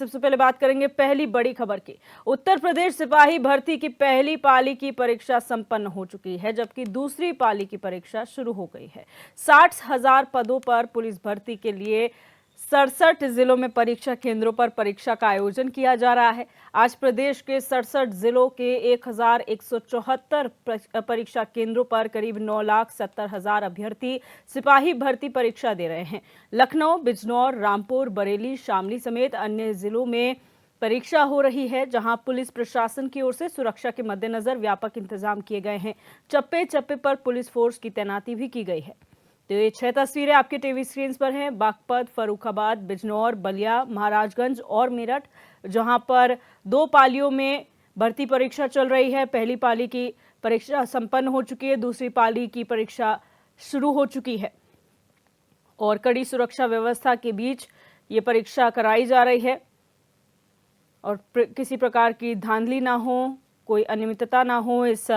सबसे पहले बात करेंगे पहली बड़ी खबर की। उत्तर प्रदेश सिपाही भर्ती की पहली पाली की परीक्षा संपन्न हो चुकी है, जबकि दूसरी पाली की परीक्षा शुरू हो गई है। 60,000 पदों पर पुलिस भर्ती के लिए 67 जिलों में परीक्षा केंद्रों पर परीक्षा का आयोजन किया जा रहा है। आज प्रदेश के 67 जिलों के 1,174 परीक्षा केंद्रों पर करीब 9,70,000 अभ्यर्थी सिपाही भर्ती परीक्षा दे रहे हैं। लखनऊ, बिजनौर, रामपुर, बरेली, शामली समेत अन्य जिलों में परीक्षा हो रही है, जहां पुलिस प्रशासन की ओर से सुरक्षा के मद्देनजर व्यापक इंतजाम किए गए हैं। चप्पे चप्पे पर पुलिस फोर्स की तैनाती भी की गई है। तो ये 6 तस्वीरें आपके टीवी स्क्रीन पर हैं। बागपत, फर्रुखाबाद, बिजनौर, बलिया, महाराजगंज और मेरठ, जहां पर 2 पालियों में भर्ती परीक्षा चल रही है। पहली पाली की परीक्षा संपन्न हो चुकी है, दूसरी पाली की परीक्षा शुरू हो चुकी है और कड़ी सुरक्षा व्यवस्था के बीच ये परीक्षा कराई जा रही है और किसी प्रकार की धांधली ना हो, कोई अनियमितता ना हो इस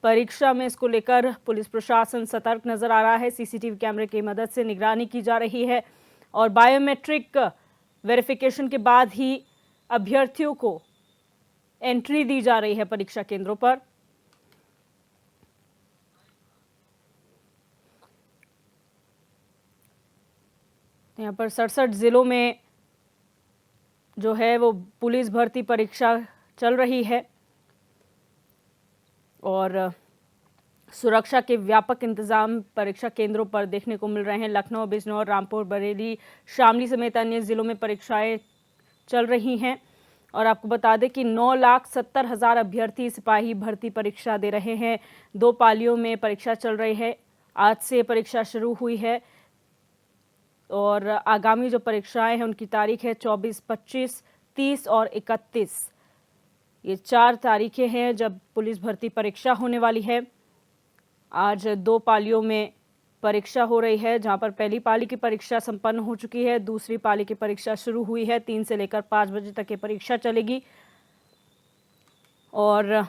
परीक्षा में। इसको लेकर पुलिस प्रशासन सतर्क नजर आ रहा है। सीसीटीवी कैमरे की मदद से निगरानी की जा रही है और बायोमेट्रिक वेरिफिकेशन के बाद ही अभ्यर्थियों को एंट्री दी जा रही है परीक्षा केंद्रों पर। यहाँ पर 67 जिलों में जो है वो पुलिस भर्ती परीक्षा चल रही है और सुरक्षा के व्यापक इंतजाम परीक्षा केंद्रों पर देखने को मिल रहे हैं। लखनऊ, बिजनौर, रामपुर, बरेली, शामली समेत अन्य जिलों में परीक्षाएं चल रही हैं और आपको बता दें कि 9,70,000 अभ्यर्थी सिपाही भर्ती परीक्षा दे रहे हैं। 2 पालियों में परीक्षा चल रही है। आज से परीक्षा शुरू हुई है और आगामी जो परीक्षाएं हैं उनकी तारीख है 24, 25, 30 और 31। ये 4 तारीखें हैं जब पुलिस भर्ती परीक्षा होने वाली है। आज 2 पालियों में परीक्षा हो रही है, जहां पर पहली पाली की परीक्षा संपन्न हो चुकी है, दूसरी पाली की परीक्षा शुरू हुई है। 3 से लेकर 5 बजे तक ये परीक्षा चलेगी और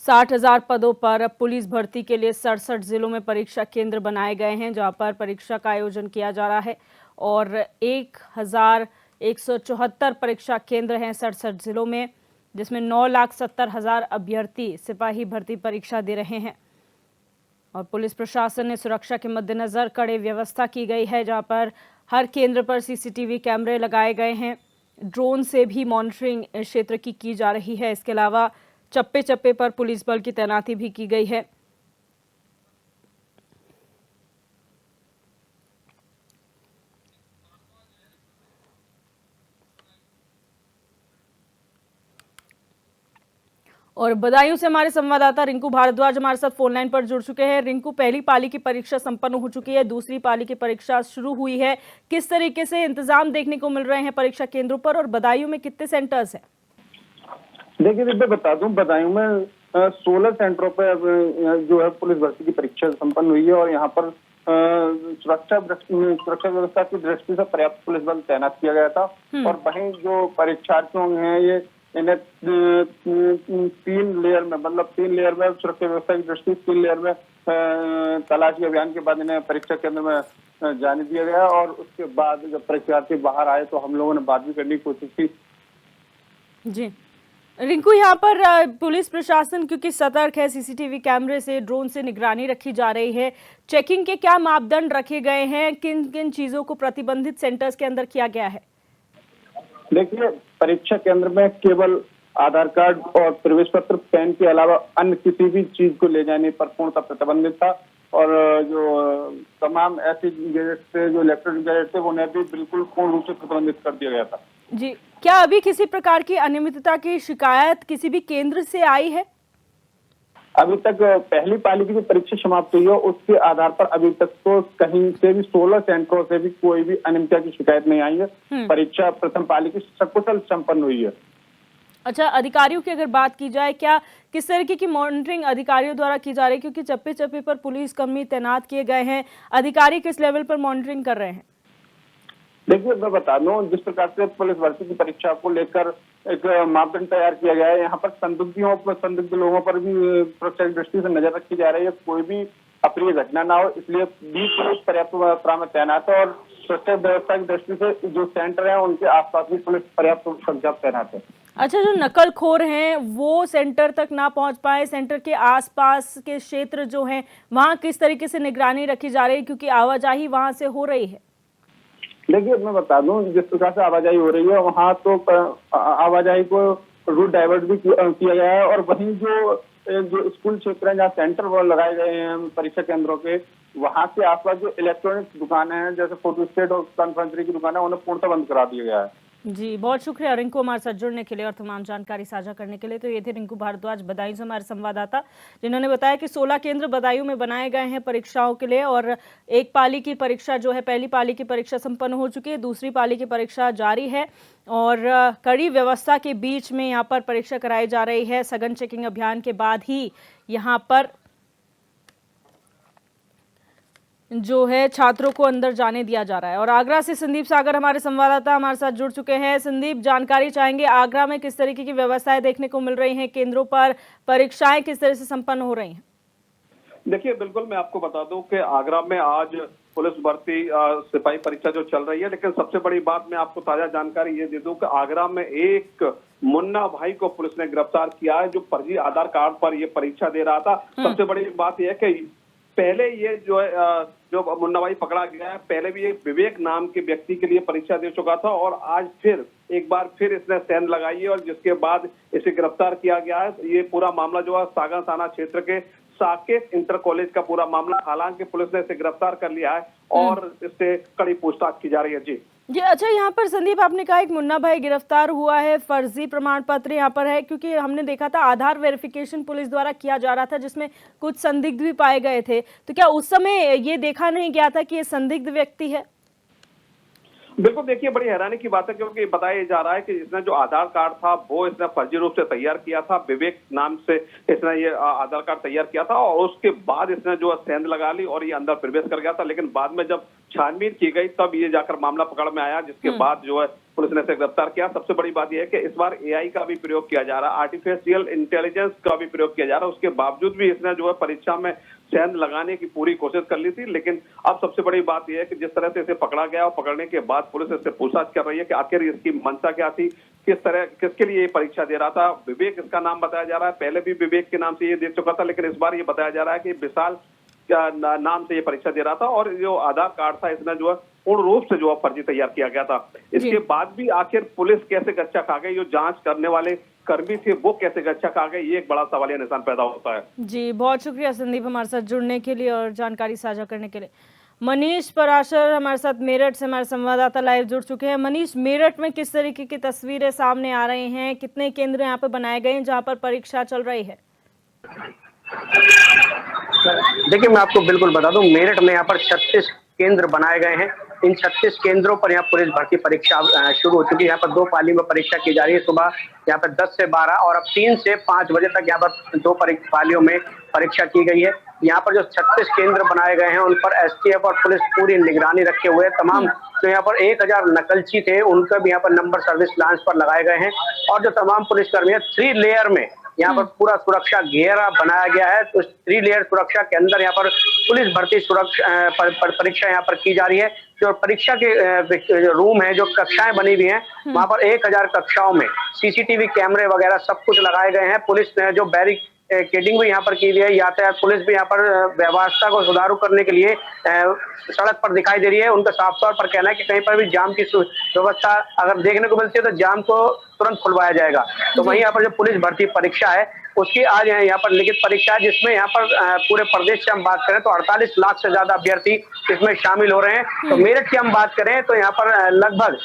60,000 पदों पर पुलिस भर्ती के लिए 67 जिलों में परीक्षा केंद्र बनाए गए हैं, जहां पर परीक्षा का आयोजन किया जा रहा है और 1,174 परीक्षा केंद्र हैं 67 जिलों में, जिसमें 9,70,000 अभ्यर्थी सिपाही भर्ती परीक्षा दे रहे हैं और पुलिस प्रशासन ने सुरक्षा के मद्देनजर कड़े व्यवस्था की गई है, जहां पर हर केंद्र पर सीसीटीवी कैमरे लगाए गए हैं। ड्रोन से भी मॉनिटरिंग क्षेत्र की जा रही है। इसके अलावा चप्पे चप्पे पर पुलिस बल की तैनाती भी की गई है। और बदायूं से हमारे संवाददाता रिंकू भारद्वाज हमारे साथ फोन लाइन पर जुड़ चुके हैं। रिंकू, पहली पाली की परीक्षा संपन्न हो चुकी है, दूसरी पाली की परीक्षा शुरू हुई है। किस तरीके से इंतजाम देखने को मिल रहे हैं परीक्षा केंद्रों पर और बदायूं में कितने सेंटर्स हैं? देखिए मैं बता दूं, बदायूं में 16 सेंटरों पर जो है पुलिस भर्ती की परीक्षा संपन्न हुई है और यहाँ पर सुरक्षा व्यवस्था की दृष्टि से पर्याप्त पुलिस बल तैनात किया गया था और वहीं जो परीक्षार्थियों हैं ये इन्हें 3 लेयर में, मतलब 3 लेयर में सुरक्षा व्यवस्था की दृष्टि 3 लेयर में तलाशी अभियान के बाद इन्हें परीक्षा केंद्र में जाने दिया गया और उसके बाद जब परीक्षार्थी बाहर आए तो हम लोगों ने बात भी करने की कोशिश की। जी रिंकू, यहाँ पर पुलिस प्रशासन क्योंकि सतर्क है, सीसीटीवी कैमरे से, ड्रोन से निगरानी रखी जा रही है। चेकिंग के क्या मापदंड रखे गए हैं? किन किन चीजों को प्रतिबंधित सेंटर्स के अंदर किया गया है? देखिए, परीक्षा केंद्र में केवल आधार कार्ड और प्रवेश पत्र, पेन के अलावा अन्य किसी भी चीज को ले जाने पर पूर्णतः प्रतिबंधित था और जो तमाम ऐसे गैजेट थे, जो इलेक्ट्रॉनिक गैजेट थे, उन्हें भी बिल्कुल पूर्ण रूप से प्रतिबंधित कर दिया गया था। जी, क्या अभी किसी प्रकार की अनियमितता की शिकायत किसी भी केंद्र से आई है? अभी तक पहली पाली की जो परीक्षा समाप्त हुई है उसके आधार पर अभी तक तो कहीं से भी 16 सेंटरों से भी कोई भी अनियमितता की शिकायत नहीं आई है। परीक्षा प्रथम पाली की सकुशल संपन्न हुई है। अच्छा, अधिकारियों की अगर बात की जाए, क्या किस तरीके की मॉनिटरिंग अधिकारियों द्वारा की जा रही है? क्योंकि चप्पे चप्पे पर पुलिस कर्मी तैनात किए गए हैं, अधिकारी किस लेवल पर मॉनिटरिंग कर रहे हैं? देखिए मैं बता दूं, जिस प्रकार से पुलिस भर्ती की परीक्षा को लेकर एक मापदंड तैयार किया गया है, यहाँ पर संदिग्ध लोगों पर भी सुरक्षा की दृष्टि से नजर रखी जा रही है, कोई भी अप्रिय घटना ना हो, इसलिए भी पुलिस पर्याप्त मात्रा में तैनात है और सुरक्षा व्यवस्था की दृष्टि से जो सेंटर है उनके आसपास भी पुलिस पर्याप्त संख्या तैनात है। अच्छा, जो नकलखोर हैं वो सेंटर तक ना पहुंच पाए, सेंटर के आसपास के क्षेत्र जो हैं वहां किस तरीके से निगरानी रखी जा रही है, क्योंकि आवाजाही वहां से हो रही है? देखिए, मैं बता दूं, जिस प्रकार से आवाजाही हो रही है वहां तो आवाजाही को रूट डाइवर्ट भी किया गया है, और वहीं जो स्कूल क्षेत्र है जहाँ सेंटर वो लगाए गए हैं परीक्षा केंद्रों के, वहां के आसपास जो इलेक्ट्रॉनिक दुकानें हैं जैसे फोटो स्टेट और कन्फेक्शनरी की दुकानें, उन्हें पूर्णतः बंद करा दिया गया है। जी, बहुत शुक्रिया रिंकू हमारे साथ जुड़ने के लिए और तमाम जानकारी साझा करने के लिए। तो ये थे रिंकू भारद्वाज बदायूं से हमारे संवाददाता, जिन्होंने बताया कि 16 केंद्र बदायूं में बनाए गए हैं परीक्षाओं के लिए, और एक पाली की परीक्षा जो है, पहली पाली की परीक्षा संपन्न हो चुकी है, दूसरी पाली की परीक्षा जारी है और कड़ी व्यवस्था के बीच में यहाँ पर परीक्षा कराई जा रही है। सघन चेकिंग अभियान के बाद ही यहाँ पर जो है छात्रों को अंदर जाने दिया जा रहा है। और आगरा से संदीप सागर हमारे संवाददाता हमारे साथ जुड़ चुके हैं। संदीप, जानकारी चाहेंगे आगरा में किस तरीके की व्यवस्थाएं देखने को मिल रही हैं, केंद्रों पर परीक्षाएं किस तरह से संपन्न हो रही हैं? देखिए, बिल्कुल मैं आपको बता दूं कि आगरा में आज पुलिस भर्ती सिपाही परीक्षा जो चल रही है, लेकिन सबसे बड़ी बात मैं आपको ताजा जानकारी ये दे दूं कि आगरा में एक मुन्ना भाई को पुलिस ने गिरफ्तार किया है जो फर्जी आधार कार्ड पर ये परीक्षा दे रहा था। सबसे बड़ी बात यह है कि पहले ये जो है जो मुन्ना भाई पकड़ा गया है, पहले भी एक विवेक नाम के व्यक्ति के लिए परीक्षा दे चुका था और आज फिर एक बार फिर इसने सेंध लगाई है और जिसके बाद इसे गिरफ्तार किया गया है। ये पूरा मामला जो है सागर थाना क्षेत्र के साकेत इंटर कॉलेज का पूरा मामला, हालांकि पुलिस ने इसे गिरफ्तार कर लिया है और इससे कड़ी पूछताछ की जा रही है। जी अच्छा, यहाँ पर संदीप आपने कहा एक मुन्ना भाई गिरफ्तार हुआ है, फर्जी प्रमाण पत्र यहाँ पर है, क्योंकि हमने देखा था आधार वेरिफिकेशन पुलिस द्वारा किया जा रहा था जिसमें कुछ संदिग्ध भी पाए गए थे, तो क्या उस समय ये देखा नहीं गया था कि ये संदिग्ध व्यक्ति है? बिल्कुल, देखिए बड़ी हैरानी की बात है क्योंकि बताया जा रहा है कि इसने जो आधार कार्ड था वो इसने फर्जी रूप से तैयार किया था, विवेक नाम से इसने ये आधार कार्ड तैयार किया था और उसके बाद इसने जो सेंध लगा ली और ये अंदर प्रवेश कर गया था। लेकिन बाद में जब छानबीन की गई तब ये जाकर मामला पकड़ में आया, जिसके बाद जो है पुलिस ने इसे गिरफ्तार किया। सबसे बड़ी बात यह है कि इस बार एआई का भी प्रयोग किया जा रहा है, आर्टिफिशियल इंटेलिजेंस का भी प्रयोग किया जा रहा है। उसके बावजूद भी इसने जो है परीक्षा में सेंध लगाने की पूरी कोशिश कर ली थी। लेकिन अब सबसे बड़ी बात यह है कि जिस तरह से इसे पकड़ा गया और पकड़ने के बाद पुलिस इससे पूछताछ कर रही है कि आखिर इसकी मंशा क्या थी, किस तरह किसके लिए ये परीक्षा दे रहा था। विवेक इसका नाम बताया जा रहा है, पहले भी विवेक के नाम से ये दे चुका था, लेकिन इस बार ये बताया जा रहा है कि विशाल नाम से ये परीक्षा दे रहा था और जो आधार कार्ड था इसने जो है पूर्ण रूप से जो है फर्जी तैयार किया गया था। इसके बाद भी आखिर पुलिस कैसे गच्चा खा गई, जो जांच करने वाले कर्मी थे वो कैसे गच्चा खा गए, ये एक बड़ा सवालिया निशान पैदा होता है। जी, बहुत शुक्रिया संदीप हमारे साथ जुड़ने के लिए और जानकारी साझा करने के लिए। मनीष पराशर हमारे साथ मेरठ से हमारे संवाददाता लाइव जुड़ चुके हैं। मनीष, मेरठ में किस तरीके की तस्वीरें सामने आ रही हैं, कितने केंद्र यहाँ पर बनाए गए हैं जहाँ पर परीक्षा चल रही है? देखिए, मैं आपको बिल्कुल बता दूं, मेरठ में यहाँ पर 36 केंद्र बनाए गए हैं। इन 36 केंद्रों पर यहाँ पुलिस भर्ती परीक्षा शुरू हो चुकी है। यहाँ पर 2 पाली में परीक्षा की जा रही है, सुबह यहाँ पर 10 से 12 और अब 3 से 5 बजे तक यहाँ पर 2 पालियों में परीक्षा की गई है। यहाँ पर जो 36 केंद्र बनाए गए हैं उन पर एसटीएफ और पुलिस पूरी निगरानी रखे हुए हैं। तमाम जो यहाँ पर 1000 नकलची थे उनका भी यहाँ पर नंबर सर्विस लांच पर लगाए गए हैं और जो तमाम पुलिसकर्मी है 3 लेयर में यहाँ पर पूरा सुरक्षा घेरा बनाया गया है। तो 3 लेयर सुरक्षा के अंदर यहाँ पर पुलिस भर्ती सुरक्षा परीक्षा यहाँ पर की जा रही है। जो परीक्षा के जो रूम है, जो कक्षाएं बनी हुई हैं, वहां पर 1000 कक्षाओं में सीसीटीवी कैमरे वगैरह सब कुछ लगाए गए हैं। पुलिस ने जो बैरिकेडिंग भी यहाँ पर की हुई है, यातायात पुलिस भी यहाँ पर व्यवस्था को सुचारू करने के लिए सड़क पर दिखाई दे रही है। उनका साफ तौर पर कहना है कि कहीं पर भी जाम की व्यवस्था अगर देखने को मिलती है तो जाम को तुरंत खुलवाया जाएगा। तो वहीं यहाँ पर जो पुलिस भर्ती परीक्षा है उसकी आज यहाँ पर लिखित परीक्षा है, जिसमें यहाँ पर पूरे प्रदेश से हम बात करें तो 48 लाख से ज्यादा अभ्यर्थी इसमें शामिल हो रहे हैं। तो मेरठ की हम बात करें तो यहाँ पर लगभग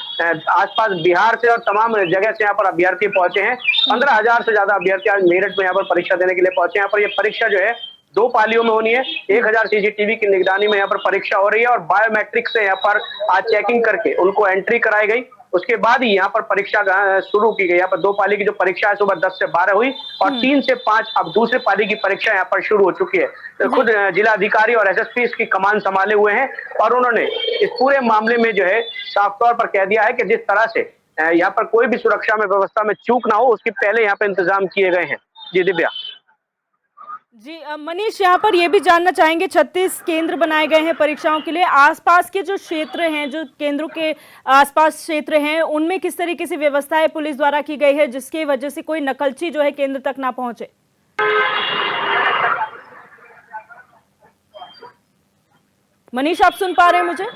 आसपास बिहार से और तमाम जगह से यहाँ पर अभ्यर्थी पहुंचे हैं। 15,000 से ज्यादा अभ्यर्थी आज मेरठ में यहाँ पर परीक्षा देने के लिए पहुंचे। यहाँ पर ये परीक्षा जो है 2 पालियों में होनी है। 1000 सीसीटीवी की निगरानी में यहाँ पर परीक्षा हो रही है और बायोमेट्रिक से यहाँ पर आज चेकिंग करके उनको एंट्री कराई गई। उसके बाद ही यहाँ पर परीक्षा शुरू की गई। यहाँ पर 2 पाली की जो परीक्षा है सुबह 10 से 12 हुई और 3 से 5 अब दूसरे पाली की परीक्षा यहाँ पर शुरू हो चुकी है। तो खुद जिलाधिकारी और एसएसपी इसकी कमान संभाले हुए हैं और उन्होंने इस पूरे मामले में जो है साफ तौर पर कह दिया है कि जिस तरह से यहाँ पर कोई भी सुरक्षा में व्यवस्था में चूक ना हो उसकी पहले यहाँ पे इंतजाम किए गए हैं। जी दिव्या। जी मनीष, यहाँ पर ये भी जानना चाहेंगे, 36 केंद्र बनाए गए हैं परीक्षाओं के लिए। आसपास के जो क्षेत्र हैं, जो केंद्रों के आसपास क्षेत्र हैं, उनमें किस तरीके से व्यवस्थाएं पुलिस द्वारा की गई है जिसकी वजह से कोई नकलची जो है केंद्र तक ना पहुंचे? मनीष, आप सुन पा रहे हैं मुझे?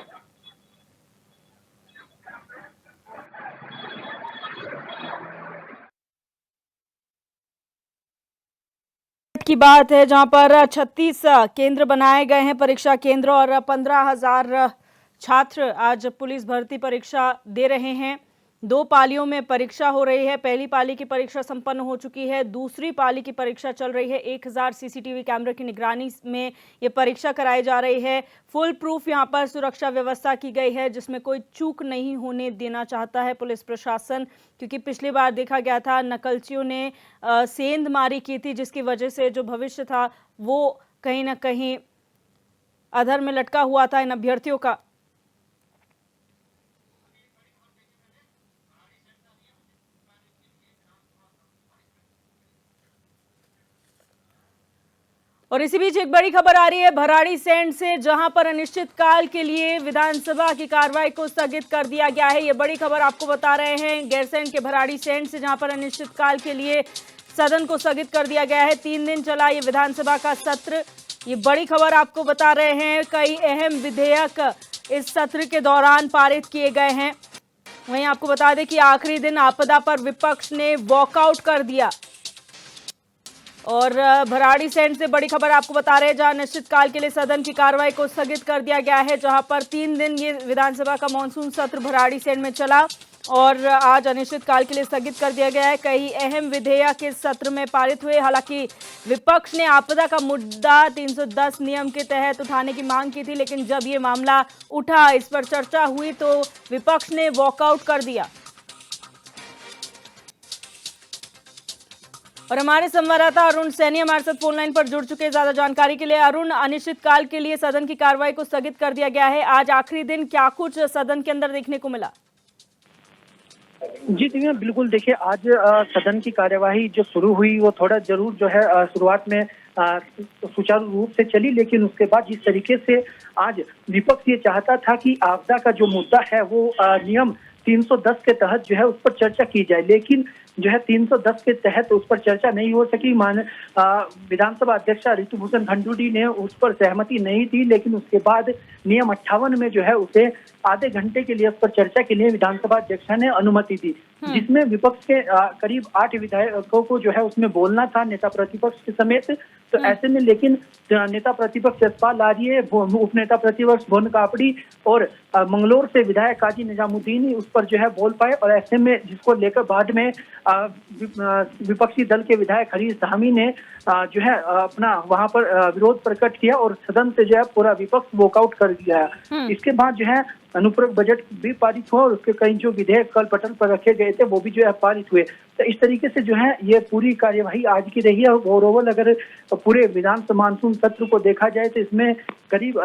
की बात है जहां पर 36 केंद्र बनाए गए हैं, परीक्षा केंद्र, और 15,000 छात्र आज पुलिस भर्ती परीक्षा दे रहे हैं। 2 पालियों में परीक्षा हो रही है। पहली पाली की परीक्षा संपन्न हो चुकी है, दूसरी पाली की परीक्षा चल रही है। 1000 सीसीटीवी कैमरे की निगरानी में ये परीक्षा कराई जा रही है। फुल प्रूफ यहाँ पर सुरक्षा व्यवस्था की गई है जिसमें कोई चूक नहीं होने देना चाहता है पुलिस प्रशासन, क्योंकि पिछली बार देखा गया था नकलचियों ने सेंधमारी की थी, जिसकी वजह से जो भविष्य था वो कहीं ना कहीं अधर में लटका हुआ था इन अभ्यर्थियों का। और इसी बीच एक बड़ी खबर आ रही है भराड़ीसैंण से, जहां पर अनिश्चितकाल के लिए विधानसभा की कार्रवाई को स्थगित कर दिया गया है। ये बड़ी खबर आपको बता रहे हैं गैरसैंण के भराड़ीसैंण से, जहां पर अनिश्चितकाल के लिए सदन को स्थगित कर दिया गया है। 3 दिन चला ये विधानसभा का सत्र। ये बड़ी खबर आपको बता रहे हैं। कई अहम विधेयक इस सत्र के दौरान पारित किए गए हैं। वहीं आपको बता दें कि आखिरी दिन आपदा पर विपक्ष ने वॉकआउट कर दिया। और भराड़ीसैंण से बड़ी खबर आपको बता रहे हैं, जहां अनिश्चितकाल के लिए सदन की कार्रवाई को स्थगित कर दिया गया है, जहां पर 3 दिन ये विधानसभा का मॉनसून सत्र भराड़ीसैंण में चला और आज अनिश्चितकाल के लिए स्थगित कर दिया गया है। कई अहम विधेयक इस सत्र में पारित हुए। हालांकि विपक्ष ने आपदा का मुद्दा 310 नियम के तहत उठाने की मांग की थी, लेकिन जब ये मामला उठा, इस पर चर्चा हुई, तो विपक्ष ने वॉकआउट कर दिया। और हमारे संवाददाता अरुण सैनी हमारे साथ फोन लाइन पर जुड़ चुके हैं ज्यादा जानकारी के लिए। अरुण, अनिश्चितकाल के लिए सदन की कार्रवाई को स्थगित कर दिया गया है, आज आखिरी दिन, क्या कुछ सदन के अंदर देखने को मिला? जी दिव्या, बिल्कुल देखिए, आज सदन की कार्यवाही जो शुरू हुई वो थोड़ा जरूर जो है शुरुआत में सुचारू रूप से चली, लेकिन उसके बाद जिस तरीके से आज विपक्ष ये चाहता था कि आपदा का जो मुद्दा है वो नियम 310 के तहत जो है उस पर चर्चा की जाए, लेकिन जो है 310 के तहत उस पर चर्चा नहीं हो सकी। विधानसभा अध्यक्ष ऋतुभूषण खंडूड़ी ने उस पर सहमति नहीं दी, लेकिन उसके बाद नियम 58 में जो है उसे आधे घंटे के लिए उस पर चर्चा के लिए विधानसभा अध्यक्ष ने अनुमति दी, जिसमें विपक्ष के करीब 8 विधायकों को जो है उसमें बोलना था, नेता प्रतिपक्ष के समेत। तो ऐसे में लेकिन नेता प्रतिपक्ष यशपाल आर्य, उप नेता प्रतिपक्ष भुवन कापड़ी और मंगलौर से विधायक काजी निजामुद्दीन उस पर जो है बोल पाए, और ऐसे में जिसको लेकर बाद में विपक्षी दल के विधायक हरीश धामी ने जो है अपना वहां पर विरोध प्रकट किया और सदन से जो है पूरा विपक्ष वॉकआउट कर दिया। इसके बाद जो है अनुपूरक बजट भी पारित हुआ और उसके कई जो विधेयक कल पटल पर रखे गए थे वो भी जो है पारित हुए। तो इस तरीके से जो है ये पूरी कार्यवाही आज की रही है। ओवरऑल अगर पूरे विधानसभा मानसून सत्र को देखा जाए तो इसमें करीब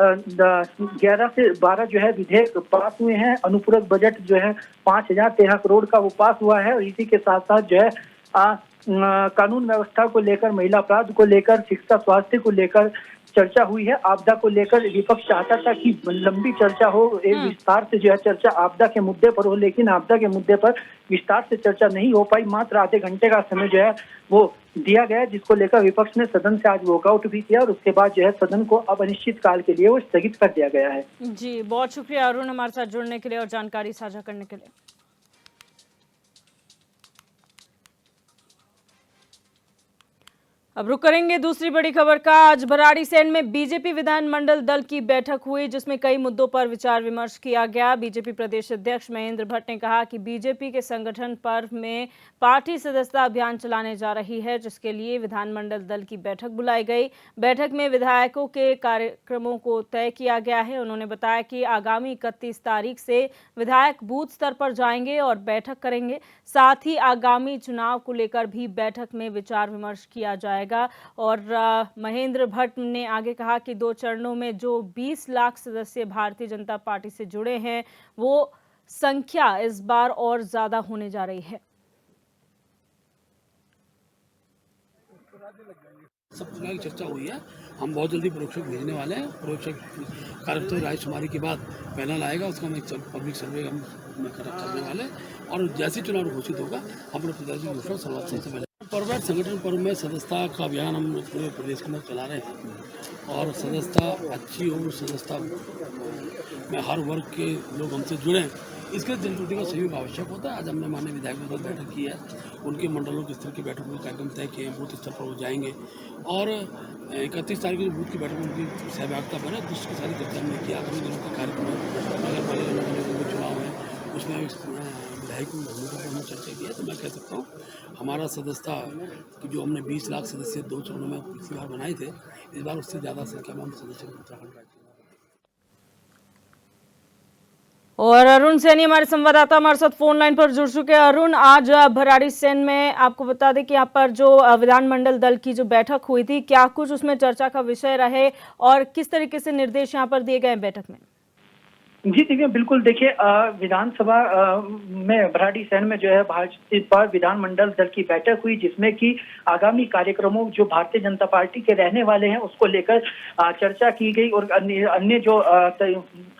11 से 12 जो है विधेयक पास हुए हैं। अनुपूरक बजट जो है 5013 करोड़ का वो पास हुआ है, और इसी के साथ साथ जो है कानून व्यवस्था को लेकर, महिला अपराध को लेकर, शिक्षा स्वास्थ्य को लेकर चर्चा हुई है। आपदा को लेकर विपक्ष चाहता था कि लंबी चर्चा हो, एक विस्तार से जो है चर्चा आपदा के मुद्दे पर हो, लेकिन आपदा के मुद्दे पर विस्तार से चर्चा नहीं हो पाई। मात्र आधे घंटे का समय जो है वो दिया गया, जिसको लेकर विपक्ष ने सदन से आज वॉकआउट भी किया और उसके बाद जो है सदन को अब अनिश्चित काल के लिए वो स्थगित कर दिया गया है। जी, बहुत शुक्रिया अरुण हमारे साथ जुड़ने के लिए और जानकारी साझा करने के लिए। अब रुक करेंगे दूसरी बड़ी खबर का। आज भराड़ीसैंण में बीजेपी विधानमंडल दल की बैठक हुई, जिसमें कई मुद्दों पर विचार विमर्श किया गया। बीजेपी प्रदेश अध्यक्ष महेंद्र भट्ट ने कहा कि बीजेपी के संगठन पर्व में पार्टी सदस्यता अभियान चलाने जा रही है, जिसके लिए विधानमंडल दल की बैठक बुलाई गई। बैठक में विधायकों के कार्यक्रमों को तय किया गया है। उन्होंने बताया कि आगामी 31 तारीख से विधायक बूथ स्तर पर जाएंगे और बैठक करेंगे। साथ ही आगामी चुनाव को लेकर भी बैठक में विचार विमर्श किया जाएगा। और महेंद्र भट्ट ने आगे कहा कि 2 चरणों में जो 20 लाख सदस्य भारतीय जनता पार्टी से जुड़े हैं, वो संख्या इस बार और ज्यादा होने जा रही है। सब प्रकार की चर्चा हुई है। हम बहुत जल्दी परीक्षक भेजने वाले हैं। परीक्षक कार्यक्रम रायशुमारी के बाद पैनल आएगा, उसका हम एक पब्लिक सर्वे हम करने वाले हैं और जैसे चुनाव घोषित होगा हम अपने प्रत्याशी की घोषणा शुरुआत सबसे पहले पर्व संगठन पर्व में सदस्यता का अभियान हम पूरे प्रदेश के अंदर चला रहे हैं और सदस्यता अच्छी हो, सदस्यता में हर वर्ग के लोग हमसे जुड़ें, इसके लिए जनप्रतिनिधि का सहयोग आवश्यक होता है। आज हमने माननीय विधायकों के साथ बैठक की है, उनके मंडलों के स्तर की बैठकों के कार्यक्रम तय किए हैं, बूथ स्तर पर वो जाएंगे और 31 तारीख को बूथ की बैठक में उनकी सहभागिता बने तो उसकी सारी चर्चा हमने किया। आगामी दिनों का कार्यक्रम नगर पालिका के चुनाव है, उसमें विधायकों की भूमिका पर हमने चर्चा की है। तो मैं कह सकता हूँ हमारा सदस्यता की जो हमने 20 लाख सदस्य 2 चरणों में पिछली बार बनाए थे, इस बार उससे ज़्यादा संख्या में हम सदस्य उत्तराखंड राज्य। और अरुण सैनी हमारे संवाददाता हमारे साथ फोन लाइन पर जुड़ चुके हैं। अरुण, आज भराड़ीसैंण में आपको बता दें कि यहाँ पर जो विधानमंडल दल की जो बैठक हुई थी, क्या कुछ उसमें चर्चा का विषय रहे और किस तरीके से निर्देश यहाँ पर दिए गए बैठक में? जी दिव्या, बिल्कुल देखिए, विधानसभा में भराड़ीसैंण में जो है भाजपा विधानमंडल दल की बैठक हुई, जिसमें कि आगामी कार्यक्रमों जो भारतीय जनता पार्टी के रहने वाले हैं उसको लेकर चर्चा की गई और अन्य जो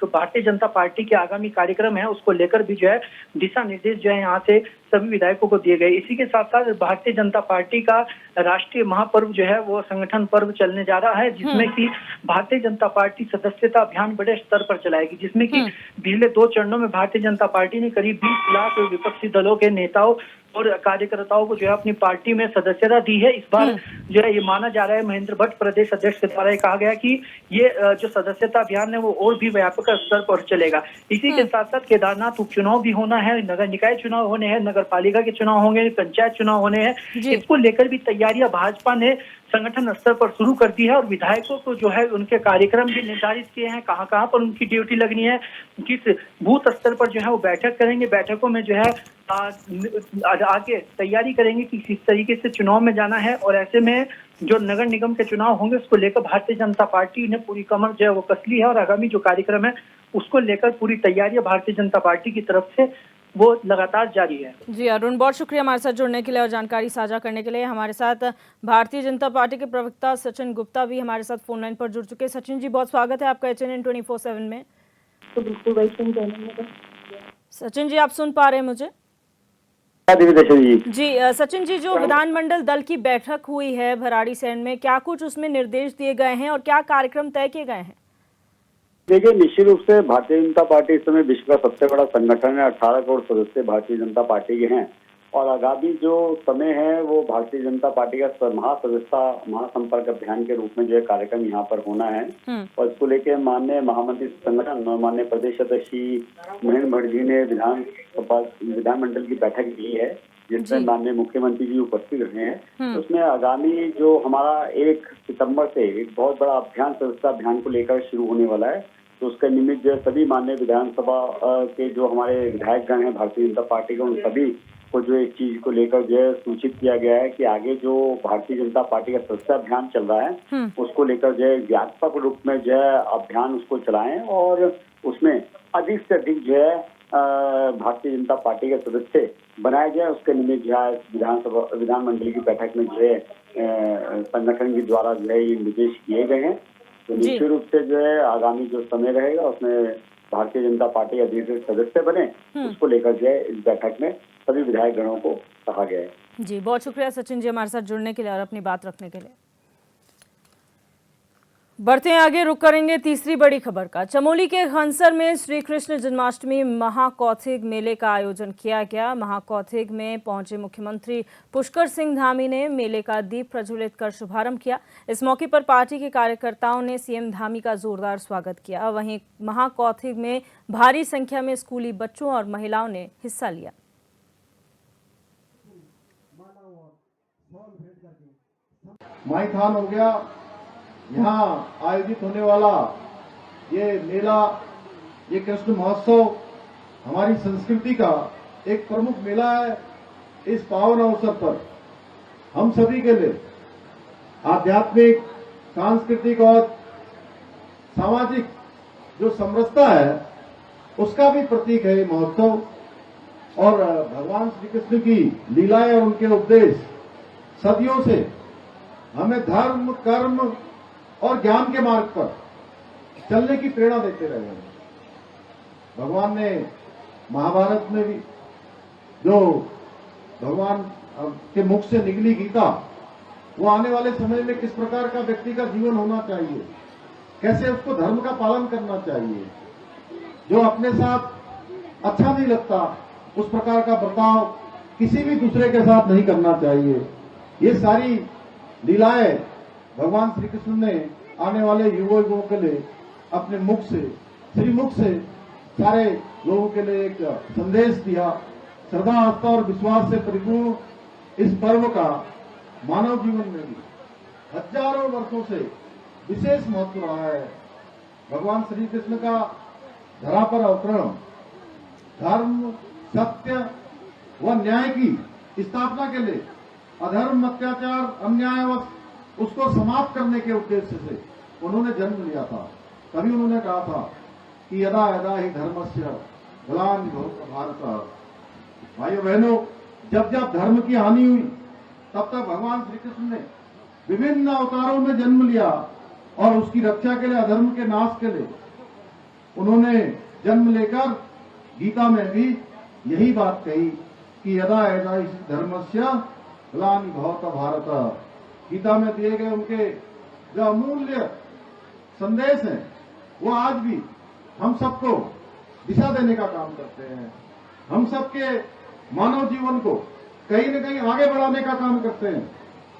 भारतीय जनता पार्टी के आगामी कार्यक्रम है उसको लेकर भी जो है दिशा निर्देश जो है यहाँ से सभी विधायकों को दिए गए। इसी के साथ साथ भारतीय जनता पार्टी का राष्ट्रीय महापर्व जो है वो संगठन पर्व चलने जा रहा है, जिसमें कि भारतीय जनता पार्टी सदस्यता अभियान बड़े स्तर पर चलाएगी, जिसमें कि पिछले 2 चरणों में भारतीय जनता पार्टी ने करीब 20 लाख विपक्षी दलों के नेताओं और कार्यकर्ताओं को जो है अपनी पार्टी में सदस्यता दी है। इस बार जो है ये माना जा रहा है, महेंद्र भट्ट प्रदेश अध्यक्ष के द्वारा कहा गया कि ये जो सदस्यता अभियान है वो और भी व्यापक स्तर पर चलेगा। इसी के साथ साथ केदारनाथ उपचुनाव भी होना है, नगर निकाय चुनाव होने हैं, नगर पालिका के चुनाव होंगे, पंचायत चुनाव होने हैं। इसको लेकर भी तैयारियां भाजपा ने संगठन स्तर पर शुरू कर दी है और विधायकों को जो है उनके कार्यक्रम भी निर्धारित किए हैं, कहां कहां पर उनकी ड्यूटी लगनी है, किस बूथ स्तर पर जो है वो बैठक करेंगे, बैठकों में जो है आगे तैयारी करेंगे कि किस तरीके से चुनाव में जाना है। और ऐसे में जो नगर निगम के चुनाव होंगे उसको लेकर भारतीय जनता पार्टी ने पूरी कमर जो है वो कस ली है और आगामी जो कार्यक्रम है उसको लेकर पूरी तैयारियां भारतीय जनता पार्टी की तरफ से वो लगातार जारी है। जी अरुण, बहुत शुक्रिया हमारे साथ जुड़ने के लिए और जानकारी साझा करने के लिए। हमारे साथ भारतीय जनता पार्टी के प्रवक्ता सचिन गुप्ता भी हमारे साथ फोन लाइन पर जुड़ चुके हैं। सचिन जी, बहुत स्वागत है आपका HNN 24/7 में। तो बिल्कुल भाई सुन जाएंगे। सचिन जी, आप सुन पा रहे हैं मुझे? जी सचिन जी, जो विधानमंडल दल की बैठक हुई है भराड़ीसैंण में, क्या कुछ उसमें निर्देश दिए गए हैं और क्या कार्यक्रम तय किए गए हैं? देखिए, निश्चित रूप से भारतीय जनता पार्टी इस समय विश्व का सबसे बड़ा संगठन है। 18 करोड़ सदस्य भारतीय जनता पार्टी के हैं और आगामी जो समय है वो भारतीय जनता पार्टी का महासंपर्क अभियान के रूप में जो है कार्यक्रम यहाँ पर होना है और इसको लेके माननीय महामंत्री संगठन और माननीय प्रदेश अध्यक्ष महेंद्र भट्ट जी ने विधानमंडल की बैठक की है, जिसमें माननीय मुख्यमंत्री जी उपस्थित रहे हैं। उसमें आगामी जो हमारा 1 सितंबर से एक बहुत बड़ा अभियान सदस्यता अभियान को लेकर शुरू होने वाला है, तो उसके निमित्त जो सभी माननीय विधानसभा के जो हमारे विधायकगण हैं भारतीय जनता पार्टी के, उन सभी को जो इस चीज को लेकर जो है सूचित किया गया है कि आगे जो भारतीय जनता पार्टी का सदस्यता अभियान चल रहा है उसको लेकर जो है व्यापक रूप में जो है अभियान उसको चलाएं और उसमें अधिक से अधिक जो है भारतीय जनता पार्टी के सदस्य बनाए जाए। उसके निमित्त जो है विधानमंडल की बैठक में जो है संगठन के द्वारा जो है ये निर्देश किए गए हैं। तो निश्चित रूप से जो है आगामी जो समय रहेगा उसमें भारतीय जनता पार्टी का अधिक सदस्य बने, उसको लेकर जो है इस बैठक में सभी विधायक गणों को कहा गया है। जी बहुत शुक्रिया सचिन जी हमारे साथ जुड़ने के लिए और अपनी बात रखने के लिए। बढ़ते हैं आगे, रुक करेंगे तीसरी बड़ी खबर का। चमोली के खनसर में श्री कृष्ण जन्माष्टमी महाकौथिग मेले का आयोजन किया गया। महाकौथिग में पहुंचे मुख्यमंत्री पुष्कर सिंह धामी ने मेले का दीप प्रज्वलित कर शुभारंभ किया। इस मौके पर पार्टी के कार्यकर्ताओं ने सीएम धामी का जोरदार स्वागत किया। वहीं महाकौथिग में भारी संख्या में स्कूली बच्चों और महिलाओं ने हिस्सा लिया। माईथान हो गया, यहाँ आयोजित होने वाला ये मेला, ये कृष्ण महोत्सव हमारी संस्कृति का एक प्रमुख मेला है। इस पावन अवसर पर हम सभी के लिए आध्यात्मिक, सांस्कृतिक और सामाजिक जो समरसता है उसका भी प्रतीक है ये महोत्सव। और भगवान श्री कृष्ण की लीलाएं और उनके उपदेश सदियों से हमें धर्म, कर्म और ज्ञान के मार्ग पर चलने की प्रेरणा देते रहे हैं। भगवान ने महाभारत में भी जो भगवान के मुख से निकली गीता, वो आने वाले समय में किस प्रकार का व्यक्ति का जीवन होना चाहिए, कैसे उसको धर्म का पालन करना चाहिए, जो अपने साथ अच्छा नहीं लगता उस प्रकार का बर्ताव किसी भी दूसरे के साथ नहीं करना चाहिए। ये सारी लीलाएं भगवान श्री कृष्ण ने आने वाले युवाओं के लिए अपने मुख से, श्रीमुख से सारे लोगों के लिए एक संदेश दिया। श्रद्धा, आस्था और विश्वास से परिपूर्ण इस पर्व का मानव जीवन में भी हजारों वर्षों से विशेष महत्व रहा है। भगवान श्री कृष्ण का धरा पर अवतरण धर्म, सत्य व न्याय की स्थापना के लिए, अधर्म, अत्याचार, अन्याय व उसको समाप्त करने के उद्देश्य से उन्होंने जन्म लिया था। तभी उन्होंने कहा था कि यदा यदा ही धर्मस्य ग्लानिर्भवति भारत। भाइयों बहनों, जब जब धर्म की हानि हुई तब तक भगवान श्री कृष्ण ने विभिन्न अवतारों में जन्म लिया और उसकी रक्षा के लिए, अधर्म के नाश के लिए उन्होंने जन्म लेकर गीता में भी यही बात कही कि यदा यदा इस धर्मस्य ग्लानिर्भवति भारत। गीता में दिए गए उनके जो अमूल्य संदेश हैं वो आज भी हम सबको दिशा देने का काम करते हैं। हम सबके मानव जीवन को कहीं न कहीं आगे बढ़ाने का काम करते हैं।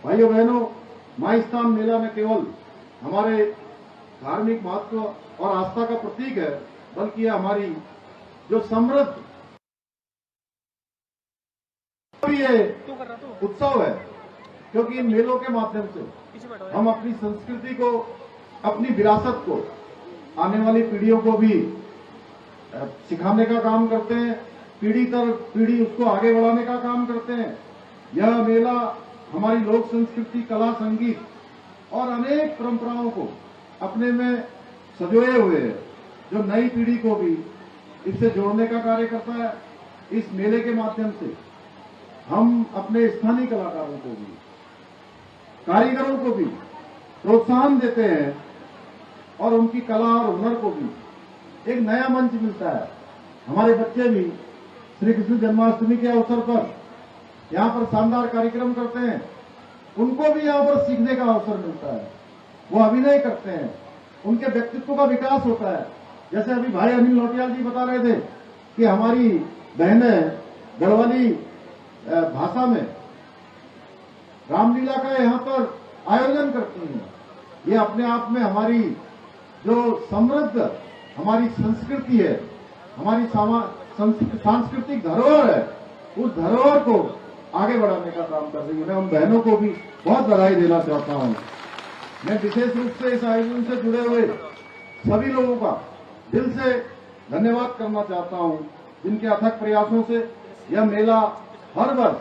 भाइयों बहनों, माईस्थान मेला न केवल हमारे धार्मिक महत्व और आस्था का प्रतीक है, बल्कि यह हमारी जो समृद्ध ये उत्सव है, क्योंकि इन मेलों के माध्यम से हम अपनी संस्कृति को, अपनी विरासत को आने वाली पीढ़ियों को भी सिखाने का काम करते हैं, पीढ़ी दर पीढ़ी उसको आगे बढ़ाने का काम करते हैं। यह मेला हमारी लोक संस्कृति, कला, संगीत और अनेक परंपराओं को अपने में संजोए हुए है, जो नई पीढ़ी को भी इससे जोड़ने का कार्य करता है। इस मेले के माध्यम से हम अपने स्थानीय कलाकारों को भी, कारीगरों को भी प्रोत्साहन देते हैं और उनकी कला और हुनर को भी एक नया मंच मिलता है। हमारे बच्चे भी श्री कृष्ण जन्माष्टमी के अवसर पर यहाँ पर शानदार कार्यक्रम करते हैं, उनको भी यहाँ पर सीखने का अवसर मिलता है। वो अभिनय करते हैं, उनके व्यक्तित्व का विकास होता है। जैसे अभी भाई अनिल लोटियाल जी बता रहे थे कि हमारी बहनें गढ़वाली भाषा में रामलीला का यहाँ पर आयोजन करती हैं। ये अपने आप में हमारी जो समृद्ध हमारी संस्कृति है, हमारी सांस्कृतिक धरोहर है, उस धरोहर को आगे बढ़ाने का काम कर रही है। मैं उन बहनों को भी बहुत बधाई देना चाहता हूं। मैं विशेष रूप से इस आयोजन से जुड़े हुए सभी लोगों का दिल से धन्यवाद करना चाहता हूं, जिनके अथक प्रयासों से यह मेला हर वर्ष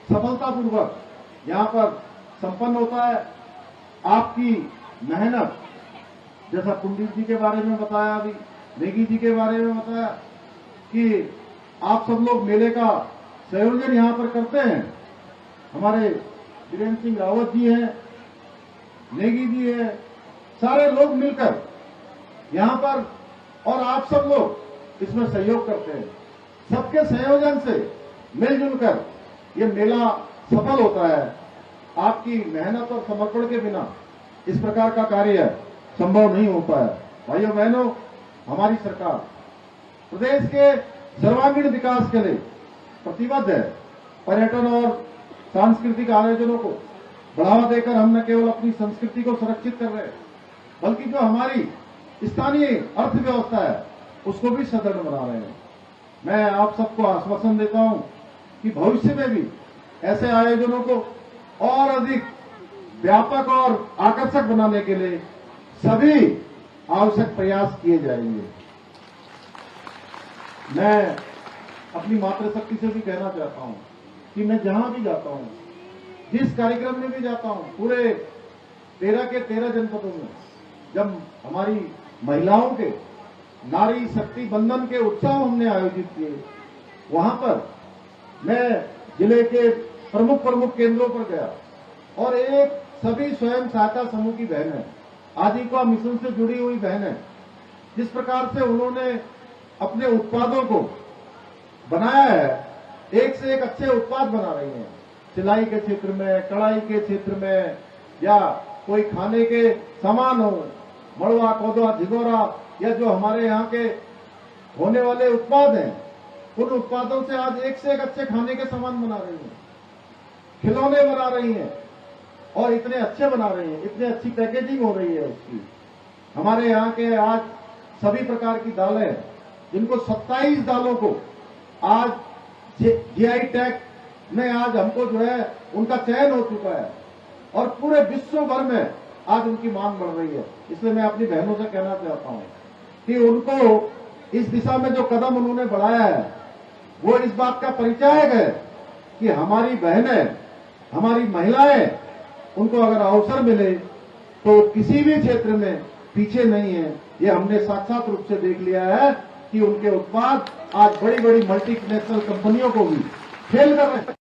सफलतापूर्वक यहाँ पर संपन्न होता है। आपकी मेहनत, जैसा पंडित जी के बारे में बताया, अभी नेगी जी के बारे में बताया कि आप सब लोग मेले का संयोजन यहाँ पर करते हैं। हमारे वीरेंद्र सिंह रावत जी हैं, नेगी जी हैं, सारे लोग मिलकर यहाँ पर, और आप सब लोग इसमें सहयोग करते हैं। सबके संयोजन से मिलजुल कर ये मेला सफल होता है। आपकी मेहनत और समर्पण के बिना इस प्रकार का कार्य संभव नहीं होता है। भाइयों बहनों, हमारी सरकार प्रदेश के सर्वांगीण विकास के लिए प्रतिबद्ध है। पर्यटन और सांस्कृतिक आयोजनों को बढ़ावा देकर हम न केवल अपनी संस्कृति को सुरक्षित कर रहे हैं, बल्कि जो हमारी स्थानीय अर्थव्यवस्था है उसको भी सदृढ़ बना रहे हैं। मैं आप सबको आश्वासन देता हूं कि भविष्य में भी ऐसे आयोजनों को और अधिक व्यापक और आकर्षक बनाने के लिए सभी आवश्यक प्रयास किए जाएंगे। मैं अपनी मातृशक्ति से भी कहना चाहता हूं कि मैं जहां भी जाता हूं, जिस कार्यक्रम में भी जाता हूं, पूरे 13 के 13 जनपदों में जब हमारी महिलाओं के नारी शक्ति बंधन के उत्सव हमने आयोजित किए, वहां पर मैं जिले के प्रमुख केंद्रों पर गया और एक सभी स्वयं सहायता समूह की बहन है, आजीविका मिशन से जुड़ी हुई बहन है। जिस प्रकार से उन्होंने अपने उत्पादों को बनाया है, एक से एक अच्छे उत्पाद बना रही हैं। सिलाई के क्षेत्र में, कढ़ाई के क्षेत्र में, या कोई खाने के सामान हो, मड़वा, कोदवा, झिगोरा, या जो हमारे यहाँ के होने वाले उत्पाद हैं, उन उत्पादों से आज एक से एक अच्छे खाने के सामान बना रही हैं, खिलौने बना रही हैं, और इतने अच्छे बना रही हैं, इतनी अच्छी पैकेजिंग हो रही है उसकी। हमारे यहाँ के आज सभी प्रकार की दालें, जिनको 27 दालों को आज जीआई टैग में आज हमको जो है उनका चयन हो चुका है, और पूरे विश्व भर में आज उनकी मांग बढ़ रही है। इसलिए मैं अपनी बहनों से कहना चाहता हूं कि उनको इस दिशा में जो कदम उन्होंने बढ़ाया है, वो इस बात का परिचायक है कि हमारी बहनें, हमारी महिलाएं, उनको अगर अवसर मिले तो किसी भी क्षेत्र में पीछे नहीं है। ये हमने साक्षात रूप से देख लिया है कि उनके उत्पाद आज बड़ी बड़ी मल्टीनेशनल कंपनियों को भी फेल कर रहे हैं।